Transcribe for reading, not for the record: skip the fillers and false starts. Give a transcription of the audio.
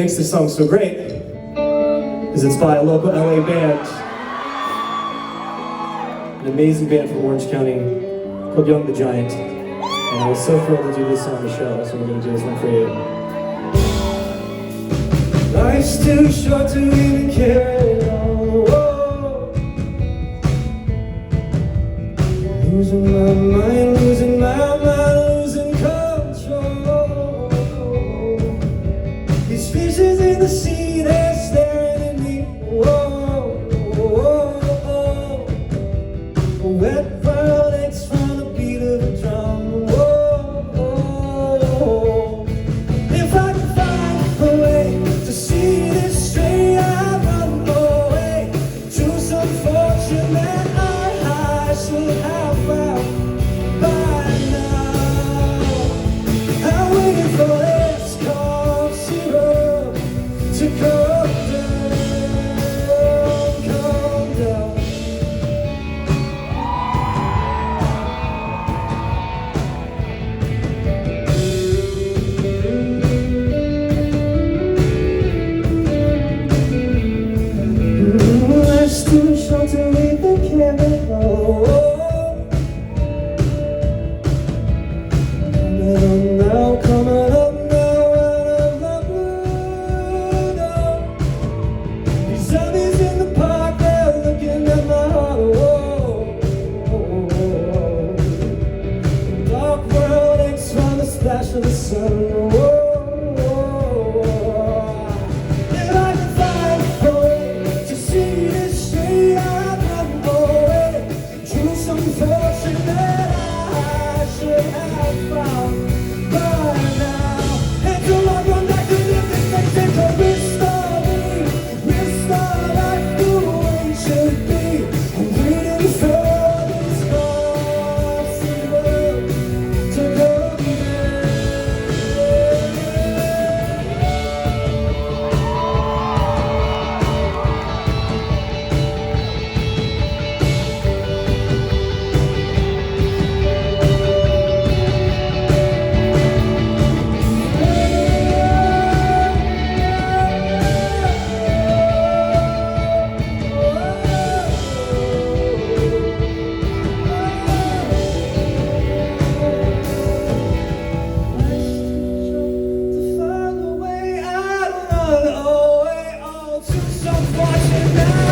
Makes this song so great is it's by a local LA band, an amazing band from Orange County called Young the Giant, and I was so thrilled to do this on the show, so we're going to do this one for you. Life's too short to even carry on. Whoa. Losing my mind, losing my mind, losing control. These fishes in the sea, they're staring at me. Whoa, whoa, whoa. Wet violets from the beat of a drum. Whoa, whoa. If I could find a way to see this straight, I'd run away to some fortune that I should have found by now. I'm waiting for this cold zero to come down, come down. Life's too short to even carry on. Coming up now, out of the blue. No. These zombies in the park, they're looking at my heart. Whoa, whoa, whoa. Dark world aches from the splash of the sun. Whoa. If I could find a way to see this straight, I'd run away to some fortune that I should have found by now. And till I run back to living things and to restore me, restore life the way it should be. I'm waiting for this lost world to come back. To find a way out, run away, all to some fortune now.